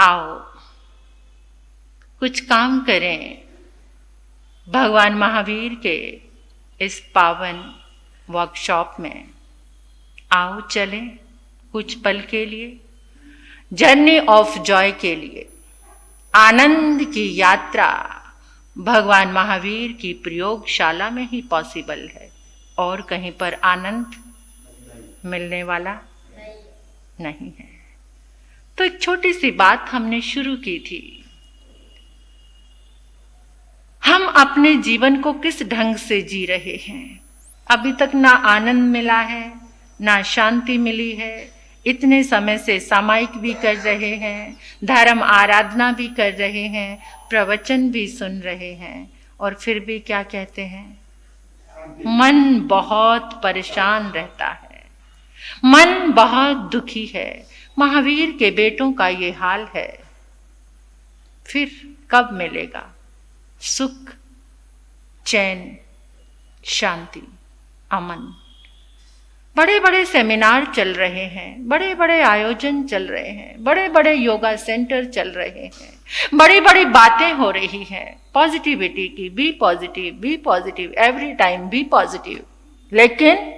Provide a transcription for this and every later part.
आओ कुछ काम करें भगवान महावीर के इस पावन वर्कशॉप में। आओ चलें कुछ पल के लिए, जर्नी ऑफ जॉय के लिए, आनंद की यात्रा भगवान महावीर की प्रयोगशाला में ही पॉसिबल है। और कहीं पर आनंद मिलने वाला नहीं है। तो एक छोटी सी बात हमने शुरू की थी, हम अपने जीवन को किस ढंग से जी रहे हैं। अभी तक ना आनंद मिला है, ना शांति मिली है। इतने समय से सामायिक भी कर रहे हैं, धर्म आराधना भी कर रहे हैं, प्रवचन भी सुन रहे हैं, और फिर भी क्या कहते हैं? मन बहुत परेशान रहता है, मन बहुत दुखी है। महावीर के बेटों का ये हाल है। फिर कब मिलेगा सुख, चैन, शांति, अमन? बड़े बड़े सेमिनार चल रहे हैं, बड़े बड़े आयोजन चल रहे हैं, बड़े बड़े योगा सेंटर चल रहे हैं, बड़ी बड़ी बातें हो रही हैं पॉजिटिविटी की। Be positive, every time be positive. लेकिन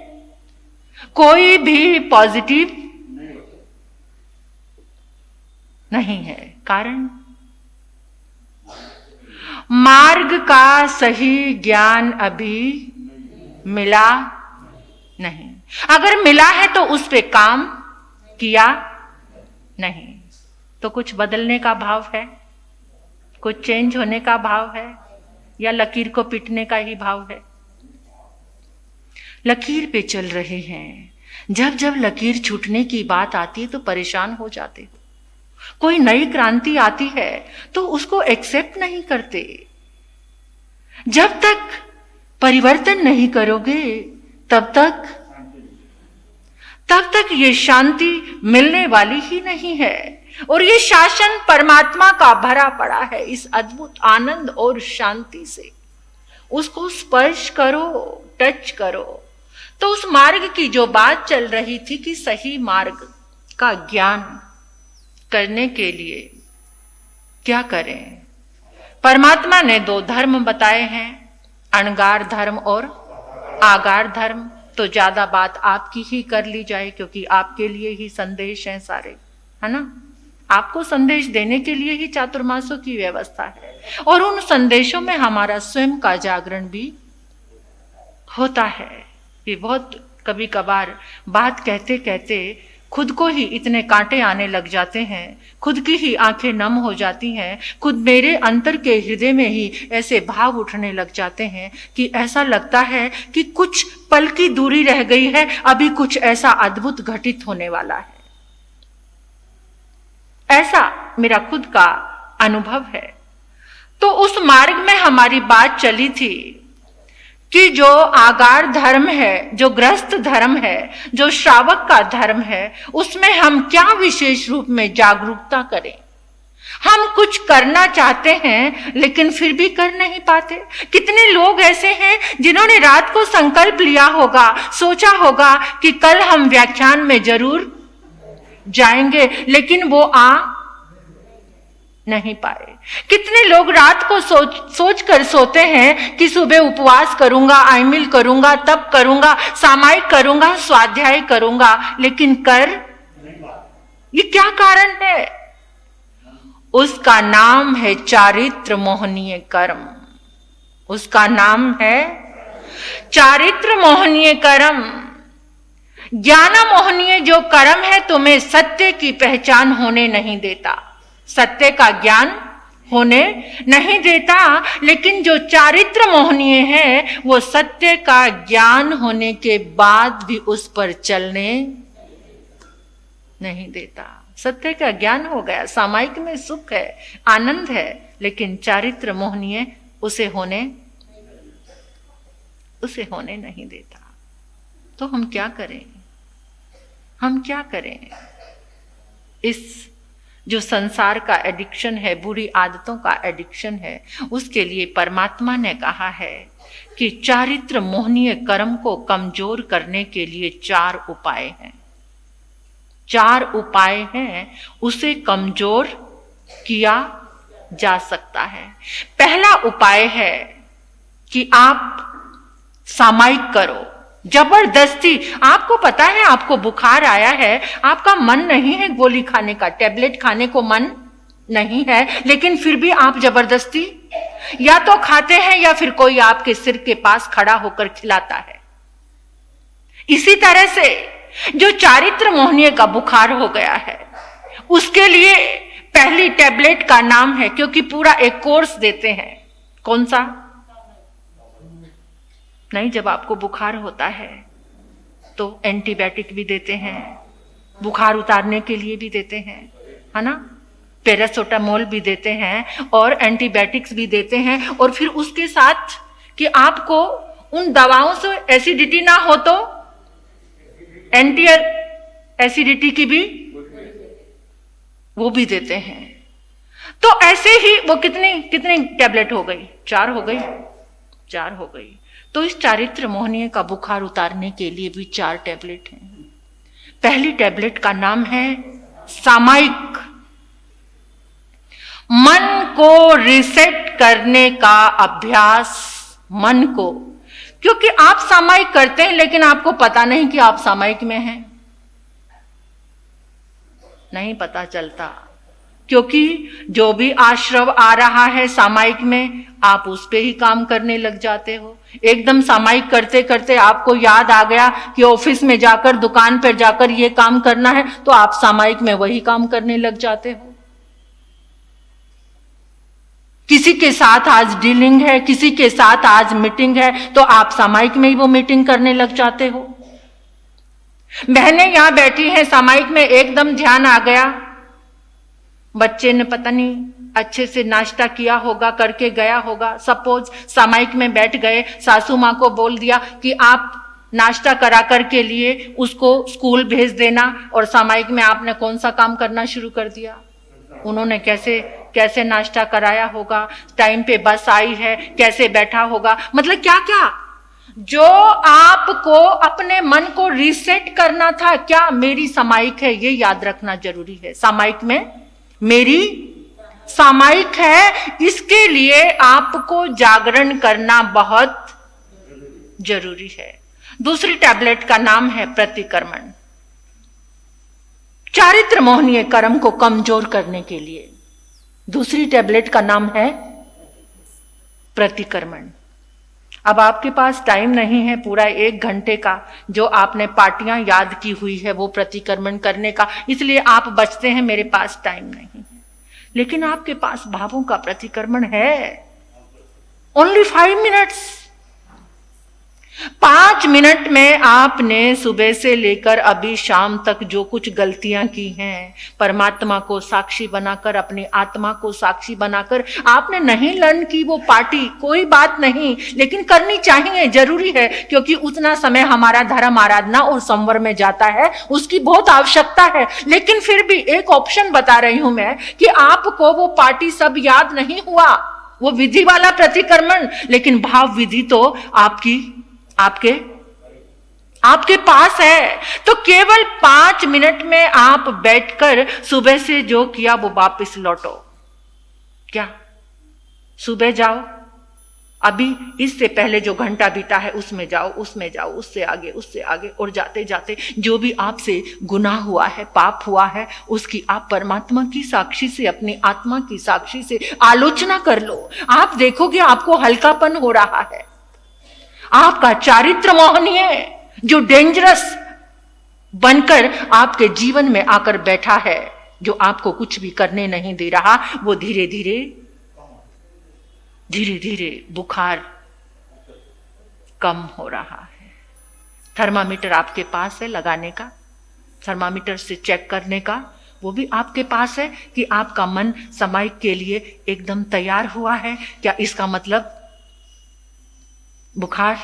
कोई भी पॉजिटिव नहीं है। कारण मार्ग का सही ज्ञान अभी मिला नहीं। अगर मिला है तो उस पे काम किया नहीं। तो कुछ बदलने का भाव है, कुछ चेंज होने का भाव है, या लकीर को पीटने का ही भाव है? लकीर पे चल रहे हैं। जब जब लकीर छूटने की बात आती है तो परेशान हो जाते। कोई नई क्रांति आती है तो उसको एक्सेप्ट नहीं करते। जब तक परिवर्तन नहीं करोगे तब तक ये शांति मिलने वाली ही नहीं है। और ये शासन परमात्मा का भरा पड़ा है इस अद्भुत आनंद और शांति से। उसको स्पर्श करो, टच करो। तो उस मार्ग की जो बात चल रही थी कि सही मार्ग का ज्ञान करने के लिए क्या करें? परमात्मा ने 2 धर्म बताए हैं, अणगार धर्म और आगार धर्म। तो ज्यादा बात आपकी ही कर ली जाए, क्योंकि आपके लिए ही संदेश हैं सारे, है ना? आपको संदेश देने के लिए ही चातुर्मासों की व्यवस्था है, और उन संदेशों में हमारा स्वयं का जागरण भी होता है। कि बहुत कभी कभार बात कहते कहते खुद को ही इतने कांटे आने लग जाते हैं, खुद की ही आंखें नम हो जाती हैं, खुद मेरे अंतर के हृदय में ही ऐसे भाव उठने लग जाते हैं कि ऐसा लगता है कि कुछ पल की दूरी रह गई है, अभी कुछ ऐसा अद्भुत घटित होने वाला है। ऐसा मेरा खुद का अनुभव है। तो उस मार्ग में हमारी बात चली थी कि जो आगार धर्म है, जो गृहस्थ धर्म है, जो श्रावक का धर्म है, उसमें हम क्या विशेष रूप में जागरूकता करें। हम कुछ करना चाहते हैं लेकिन फिर भी कर नहीं पाते। कितने लोग ऐसे हैं जिन्होंने रात को संकल्प लिया होगा, सोचा होगा कि कल हम व्याख्यान में जरूर जाएंगे, लेकिन वो आ नहीं पाए। कितने लोग रात को सोच कर सोते हैं कि सुबह उपवास करूंगा, आइमिल करूंगा, तप करूंगा, सामायिक करूंगा, स्वाध्याय करूंगा, लेकिन कर ये क्या कारण है? उसका नाम है चारित्र मोहनीय कर्म। उसका नाम है चारित्र मोहनीय कर्म। ज्ञान मोहनीय जो कर्म है तुम्हें सत्य की पहचान होने नहीं देता, सत्य का ज्ञान होने नहीं देता। लेकिन जो चारित्र मोहनीय है वो सत्य का ज्ञान होने के बाद भी उस पर चलने नहीं देता। सत्य का ज्ञान हो गया, सामायिक में सुख है, आनंद है, लेकिन चारित्र मोहनीय उसे होने नहीं देता। तो हम क्या करें? हम क्या करें? इस जो संसार का एडिक्शन है, बुरी आदतों का एडिक्शन है, उसके लिए परमात्मा ने कहा है कि चारित्र मोहनीय कर्म को कमजोर करने के लिए 4 उपाय हैं। 4 उपाय हैं उसे कमजोर किया जा सकता है। पहला उपाय है कि आप सामयिक करो, जबरदस्ती। आपको पता है आपको बुखार आया है, आपका मन नहीं है गोली खाने का, टैबलेट खाने को मन नहीं है, लेकिन फिर भी आप जबरदस्ती या तो खाते हैं या फिर कोई आपके सिर के पास खड़ा होकर खिलाता है। इसी तरह से जो चारित्र मोहनीय का बुखार हो गया है, उसके लिए पहली टैबलेट का नाम है, क्योंकि पूरा एक कोर्स देते हैं। कौन सा? नहीं, जब आपको बुखार होता है तो एंटीबायोटिक भी देते हैं, बुखार उतारने के लिए भी देते हैं, है ना, पैरासिटामोल भी देते हैं और एंटीबायोटिक्स भी देते हैं। और फिर उसके साथ कि आपको उन दवाओं से एसिडिटी ना हो तो एंटी एसिडिटी की भी वो भी देते हैं। तो ऐसे ही वो कितनी टैबलेट हो गई? 4 हो गई, 4 हो गई। तो इस चारित्र मोहनीय का बुखार उतारने के लिए भी 4 टैबलेट हैं। पहली टैबलेट का नाम है सामयिक। मन को रिसेट करने का अभ्यास, मन को, क्योंकि आप सामयिक करते हैं लेकिन आपको पता नहीं कि आप सामयिक में हैं, नहीं पता चलता, क्योंकि जो भी आश्रव आ रहा है सामयिक में, आप उस पे ही काम करने लग जाते हो। एकदम सामयिक करते करते आपको याद आ गया कि ऑफिस में जाकर, दुकान पर जाकर ये काम करना है, तो आप सामयिक में वही काम करने लग जाते हो। किसी के साथ आज डीलिंग है, किसी के साथ आज मीटिंग है, तो आप सामयिक में ही वो मीटिंग करने लग जाते हो। बहनें यहां बैठी हैं, सामयिक में एकदम ध्यान आ गया, बच्चे ने पता नहीं अच्छे से नाश्ता किया होगा, करके गया होगा, सपोज सामयिक में बैठ गए, सासू माँ को बोल दिया कि आप नाश्ता करा कर के लिए उसको स्कूल भेज देना, और सामयिक में आपने कौन सा काम करना शुरू कर दिया? उन्होंने कैसे नाश्ता कराया होगा, टाइम पे बस आई है, कैसे बैठा होगा, मतलब क्या क्या जो आपको अपने मन को रीसेट करना था, क्या मेरी सामयिक है, ये याद रखना जरूरी है। सामयिक में मेरी सामयिक है, इसके लिए आपको जागरण करना बहुत जरूरी है। दूसरी टैबलेट का नाम है प्रतिक्रमण। चारित्र मोहनीय कर्म को कमजोर करने के लिए दूसरी टैबलेट का नाम है प्रतिक्रमण। अब आपके पास टाइम नहीं है पूरा 1 घंटे का, जो आपने पार्टियां याद की हुई है वो प्रतिक्रमण करने का, इसलिए आप बचते हैं, मेरे पास टाइम नहीं है। लेकिन आपके पास भावों का प्रतिक्रमण है, ओनली 5 मिनट्स। 5 मिनट में आपने सुबह से लेकर अभी शाम तक जो कुछ गलतियां की हैं, परमात्मा को साक्षी बनाकर, अपनी आत्मा को साक्षी बनाकर आपने नहीं लर्न की वो पार्टी, कोई बात नहीं, लेकिन करनी चाहिए, जरूरी है, क्योंकि उतना समय हमारा धर्म आराधना और संवर में जाता है, उसकी बहुत आवश्यकता है। लेकिन फिर भी एक ऑप्शन बता रही हूं मैं कि आपको वो पार्टी सब याद नहीं हुआ, वो विधि वाला प्रतिक्रमण, लेकिन भाव विधि तो आपके पास है। तो केवल 5 मिनट में आप बैठकर सुबह से जो किया वो वापस लौटो। क्या सुबह जाओ, अभी इससे पहले जो घंटा बीता है उसमें जाओ, उससे आगे, और जाते जाते जो भी आपसे गुनाह हुआ है, पाप हुआ है, उसकी आप परमात्मा की साक्षी से, अपनी आत्मा की साक्षी से आलोचना कर लो। आप देखोगे आपको हल्कापन हो रहा है। आपका चारित्र मोहनीय जो डेंजरस बनकर आपके जीवन में आकर बैठा है, जो आपको कुछ भी करने नहीं दे रहा, वो धीरे धीरे बुखार कम हो रहा है। थर्मामीटर आपके पास है लगाने का, थर्मामीटर से चेक करने का, वो भी आपके पास है कि आपका मन सामयिक के लिए एकदम तैयार हुआ है क्या? इसका मतलब बुखार,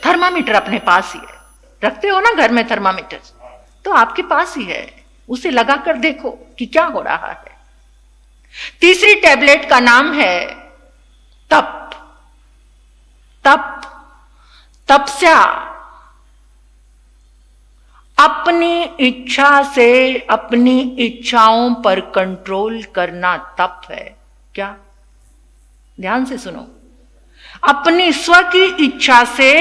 थर्मामीटर अपने पास ही है, रखते हो ना घर में थर्मामीटर, तो आपके पास ही है, उसे लगाकर देखो कि क्या हो रहा है। तीसरी टैबलेट का नाम है तपस्या। अपनी इच्छा से अपनी इच्छाओं पर कंट्रोल करना तप है। क्या? ध्यान से सुनो। अपनी स्व की इच्छा से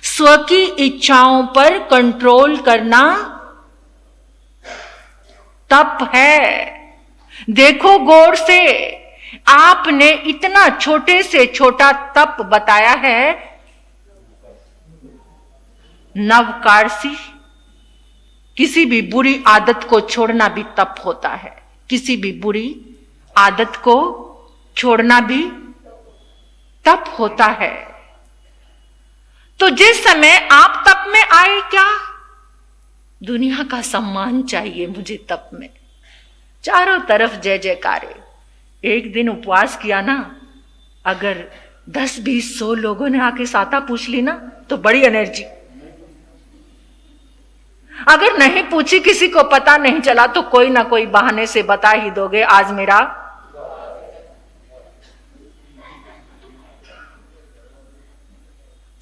स्व की इच्छाओं पर कंट्रोल करना तप है। देखो गौर से, आपने इतना छोटे से छोटा तप बताया है, नवकारसी। किसी भी बुरी आदत को छोड़ना भी तप होता है। किसी भी बुरी आदत को छोड़ना भी तप होता है। तो जिस समय आप तप में आए, क्या दुनिया का सम्मान चाहिए मुझे तप में, चारों तरफ जय जयकारे। एक दिन उपवास किया ना, अगर 10-20-100 लोगों ने आके साता पूछ ली ना, तो बड़ी एनर्जी। अगर नहीं पूछी, किसी को पता नहीं चला, तो कोई ना कोई बहाने से बता ही दोगे, आज मेरा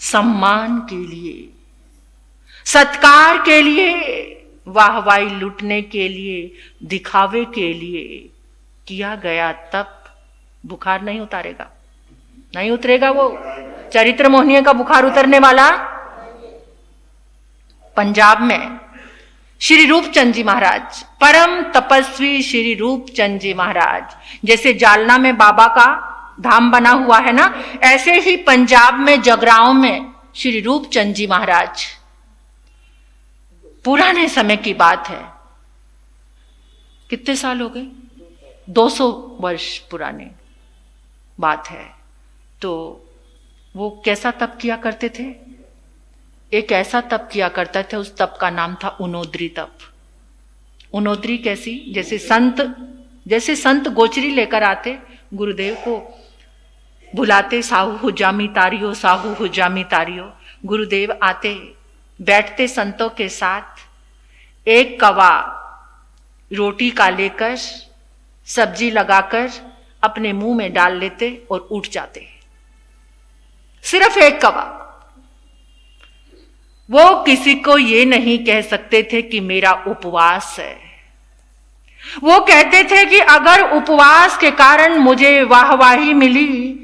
सम्मान के लिए, सत्कार के लिए, वाहवाही लूटने के लिए, दिखावे के लिए किया गया तप बुखार नहीं उतारेगा, नहीं उतरेगा। वो चरित्र मोहनीय का बुखार उतरने वाला। पंजाब में श्री रूपचंद जी महाराज, परम तपस्वी श्री रूपचंद जी महाराज, जैसे जालना में बाबा का धाम बना हुआ है ना, ऐसे ही पंजाब में जगराओं में श्री रूपचंद जी महाराज, पुराने समय की बात है, कितने साल हो गए, 200 वर्ष पुराने बात है। तो वो कैसा तप किया करते थे? एक ऐसा तप किया करता था, उस तप का नाम था उनोद्री तप। उनोद्री कैसी? जैसे संत गोचरी लेकर आते, गुरुदेव को बुलाते, साहू हुजामी तारियो, साहू हुजामी तारियो। गुरुदेव आते, बैठते संतों के साथ, एक कवा रोटी का लेकर सब्जी लगाकर अपने मुंह में डाल लेते और उठ जाते। सिर्फ एक कवा। वो किसी को ये नहीं कह सकते थे कि मेरा उपवास है। वो कहते थे कि अगर उपवास के कारण मुझे वाहवाही मिली,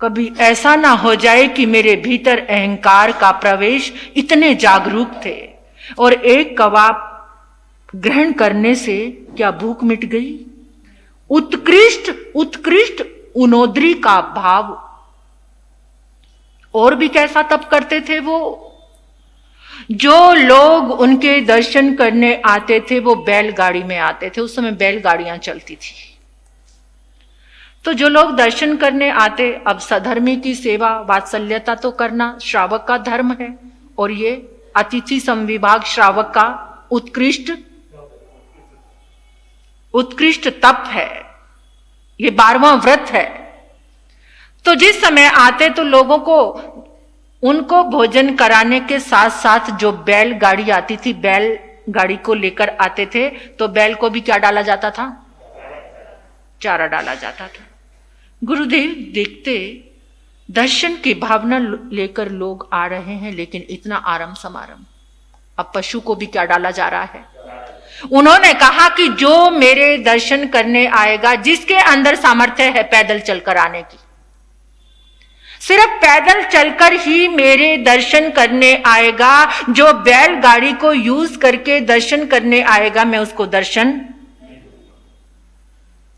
कभी ऐसा ना हो जाए कि मेरे भीतर अहंकार का प्रवेश। इतने जागरूक थे। और एक कबाब ग्रहण करने से क्या भूख मिट गई? उत्कृष्ट उनोद्री का भाव। और भी कैसा तप करते थे वो? जो लोग उनके दर्शन करने आते थे वो बैलगाड़ी में आते थे। उस समय बैलगाड़ियां चलती थी। तो जो लोग दर्शन करने आते, अब सधर्मी की सेवा वात्सल्यता तो करना श्रावक का धर्म है, और ये अतिथि संविभाग श्रावक का उत्कृष्ट तप है। ये 12वां व्रत है। तो जिस समय आते तो लोगों को उनको भोजन कराने के साथ साथ जो बैलगाड़ी आती थी, बैलगाड़ी को लेकर आते थे, तो बैल को भी क्या डाला जाता था? चारा डाला जाता था। गुरुदेव देखते, दर्शन की भावना लेकर लोग आ रहे हैं, लेकिन इतना आराम समारम। अब पशु को भी क्या डाला जा रहा है? उन्होंने कहा कि जो मेरे दर्शन करने आएगा, जिसके अंदर सामर्थ्य है पैदल चलकर आने की, सिर्फ पैदल चलकर ही मेरे दर्शन करने आएगा। जो बैलगाड़ी को यूज करके दर्शन करने आएगा, मैं उसको दर्शन।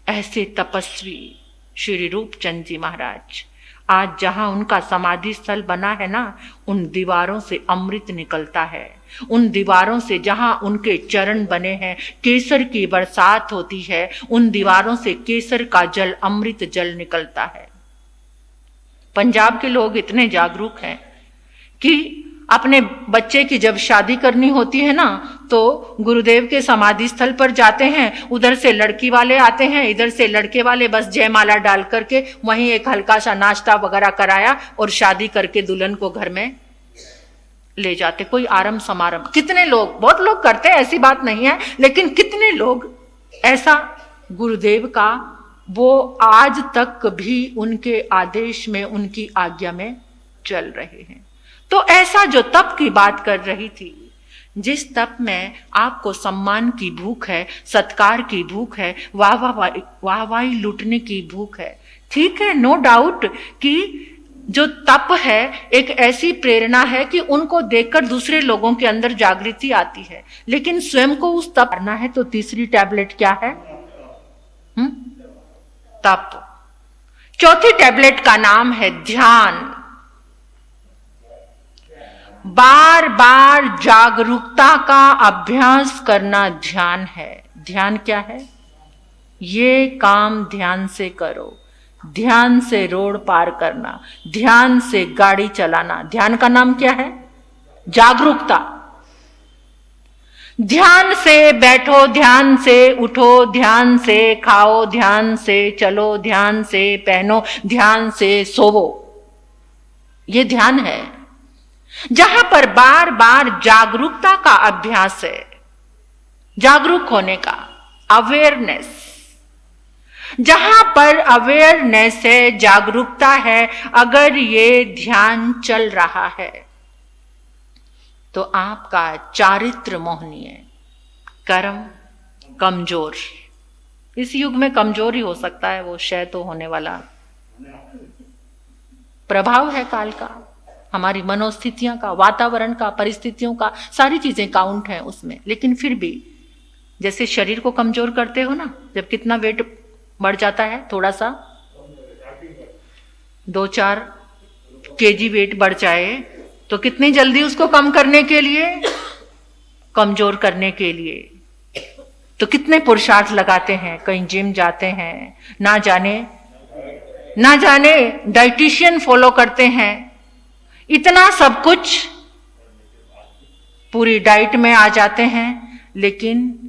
ऐसे तपस्वी श्री रूपचंद जी महाराज, आज जहां उनका समाधि स्थल बना है ना, उन दीवारों से अमृत निकलता है। उन दीवारों से जहां उनके चरण बने हैं, केसर की बरसात होती है। उन दीवारों से केसर का जल, अमृत जल निकलता है। पंजाब के लोग इतने जागरूक हैं कि अपने बच्चे की जब शादी करनी होती है ना, तो गुरुदेव के समाधि स्थल पर जाते हैं। उधर से लड़की वाले आते हैं, इधर से लड़के वाले, बस जयमाला डाल करके वहीं एक हल्का सा नाश्ता वगैरह कराया और शादी करके दुल्हन को घर में ले जाते। कोई आरम समारंभ। कितने लोग, बहुत लोग करते हैं, ऐसी बात नहीं है, लेकिन कितने लोग ऐसा गुरुदेव का, वो आज तक भी उनके आदेश में, उनकी आज्ञा में चल रहे हैं। तो ऐसा जो तप की बात कर रही थी, जिस तप में आपको सम्मान की भूख है, सत्कार की भूख है, वाहवाही लूटने की भूख है, ठीक है, नो डाउट कि जो तप है एक ऐसी प्रेरणा है कि उनको देखकर दूसरे लोगों के अंदर जागृति आती है, लेकिन स्वयं को उस तप करना है। तो तीसरी टैबलेट क्या है? तप। चौथी टैबलेट का नाम है ध्यान। बार बार जागरूकता का अभ्यास करना ध्यान है। ध्यान क्या है? ये काम ध्यान से करो, ध्यान से रोड पार करना, ध्यान से गाड़ी चलाना। ध्यान का नाम क्या है? जागरूकता। ध्यान से बैठो, ध्यान से उठो, ध्यान से खाओ, ध्यान से चलो, ध्यान से पहनो, ध्यान से सोवो। ये ध्यान है, जहां पर बार बार जागरूकता का अभ्यास है, जागरूक होने का, अवेयरनेस। जहां पर अवेयरनेस है, जागरूकता है, अगर ये ध्यान चल रहा है तो आपका चारित्र मोहनीय, कर्म कमजोर। इस युग में कमजोर ही हो सकता है, वो क्षय तो होने वाला प्रभाव है काल का, हमारी मनोस्थितियों का, वातावरण का, परिस्थितियों का, सारी चीजें काउंट है उसमें। लेकिन फिर भी जैसे शरीर को कमजोर करते हो ना, जब कितना वेट बढ़ जाता है, थोड़ा सा 2-4 केजी वेट बढ़ जाए तो कितनी जल्दी उसको कम करने के लिए, कमजोर करने के लिए तो कितने पुरुषार्थ लगाते हैं, कहीं जिम जाते हैं, ना जाने डाइटिशियन फॉलो करते हैं, इतना सब कुछ पूरी डाइट में आ जाते हैं, लेकिन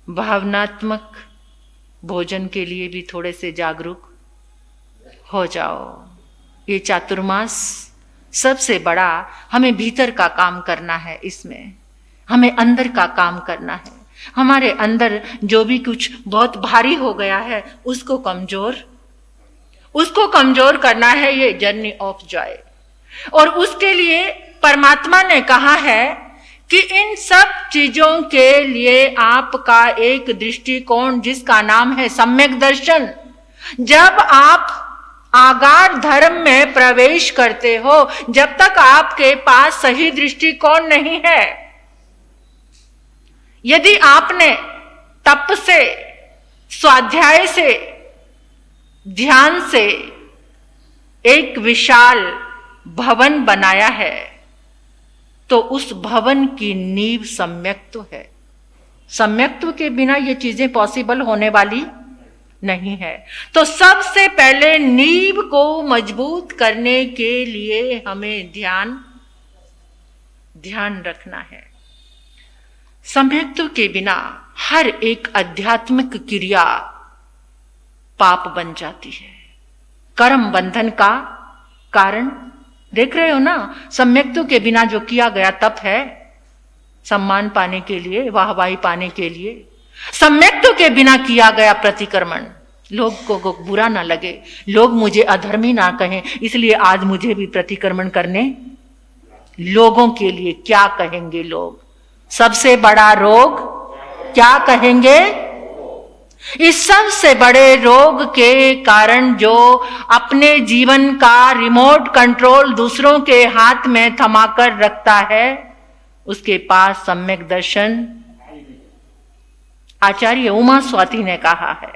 भावनात्मक भोजन के लिए भी थोड़े से जागरूक हो जाओ। ये चातुर्मास सबसे बड़ा हमें भीतर का काम करना है, इसमें हमें अंदर का काम करना है। हमारे अंदर जो भी कुछ बहुत भारी हो गया है उसको कमजोर करना है। ये जर्नी ऑफ जॉय। और उसके लिए परमात्मा ने कहा है कि इन सब चीजों के लिए आपका एक दृष्टिकोण, जिसका नाम है सम्यक दर्शन। जब आप आगार धर्म में प्रवेश करते हो, जब तक आपके पास सही दृष्टिकोण नहीं है, यदि आपने तप से, स्वाध्याय से, ध्यान से एक विशाल भवन बनाया है, तो उस भवन की नींव सम्यक्त्व है। सम्यक्त्व के बिना ये चीजें पॉसिबल होने वाली नहीं है। तो सबसे पहले नींव को मजबूत करने के लिए हमें ध्यान रखना है। सम्यक्त्व के बिना हर एक आध्यात्मिक क्रिया पाप बन जाती है, कर्म बंधन का कारण। देख रहे हो ना, सम्यक्त्व के बिना जो किया गया तप है, सम्मान पाने के लिए, वाहवाही पाने के लिए, सम्यक्त्व के बिना किया गया प्रतिक्रमण, लोग को बुरा ना लगे, लोग मुझे अधर्मी ना कहें, इसलिए आज मुझे भी प्रतिक्रमण करने। लोगों के लिए क्या कहेंगे लोग? सबसे बड़ा रोग क्या कहेंगे? इस सबसे बड़े रोग के कारण जो अपने जीवन का रिमोट कंट्रोल दूसरों के हाथ में थमाकर रखता है, उसके पास सम्यक दर्शन। आचार्य उमा स्वाति ने कहा है,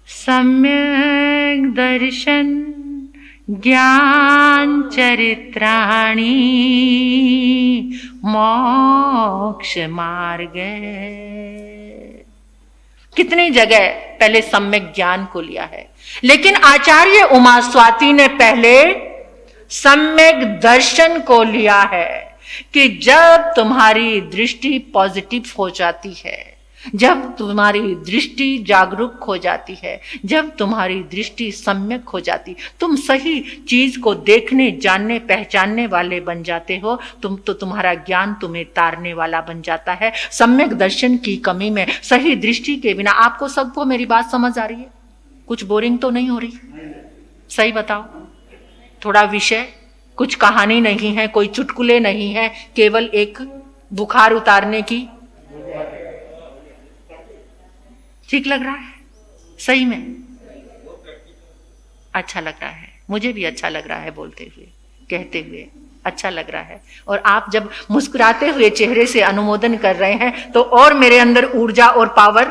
सम्यक दर्शन ज्ञान चरित्राणि मोक्ष मार्ग। कितनी जगह पहले सम्यक ज्ञान को लिया है, लेकिन आचार्य उमा स्वाति ने पहले सम्यक दर्शन को लिया है। कि जब तुम्हारी दृष्टि पॉजिटिव हो जाती है, जब तुम्हारी दृष्टि जागरूक हो जाती है, जब तुम्हारी दृष्टि सम्यक हो जाती, तुम सही चीज को देखने, जानने, पहचानने वाले बन जाते हो, तुम्हारा ज्ञान तुम्हें तारने वाला बन जाता है। सम्यक दर्शन की कमी में, सही दृष्टि के बिना, आपको सबको मेरी बात समझ आ रही है? कुछ बोरिंग तो नहीं हो रही? सही बताओ, थोड़ा विषय कुछ कहानी नहीं है, कोई चुटकुले नहीं है, केवल एक बुखार उतारने की। ठीक लग रहा है? सही में अच्छा लग रहा है, मुझे भी अच्छा लग रहा है बोलते हुए, कहते हुए अच्छा लग रहा है। और आप जब मुस्कुराते हुए चेहरे से अनुमोदन कर रहे हैं तो और मेरे अंदर ऊर्जा और पावर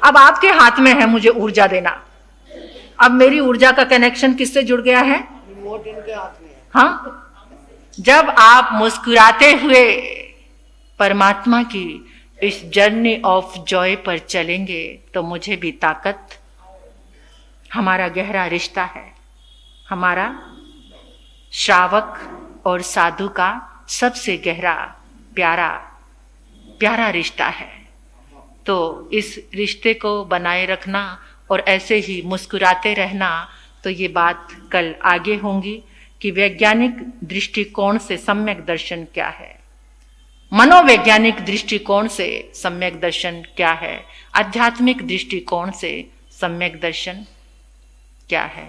अब आपके हाथ में है मुझे ऊर्जा देना। अब मेरी ऊर्जा का कनेक्शन किससे जुड़ गया है? रिमोट इनके हाथ में है। हाँ, जब आप मुस्कुराते हुए परमात्मा की इस जर्नी ऑफ जॉय पर चलेंगे तो मुझे भी ताकत, हमारा गहरा रिश्ता है, हमारा श्रावक और साधु का सबसे गहरा प्यारा रिश्ता है। तो इस रिश्ते को बनाए रखना और ऐसे ही मुस्कुराते रहना। तो ये बात कल आगे होंगी कि वैज्ञानिक दृष्टिकोण से सम्यक दर्शन क्या है, मनोवैज्ञानिक दृष्टिकोण से सम्यक दर्शन क्या है, आध्यात्मिक दृष्टिकोण से सम्यक दर्शन क्या है।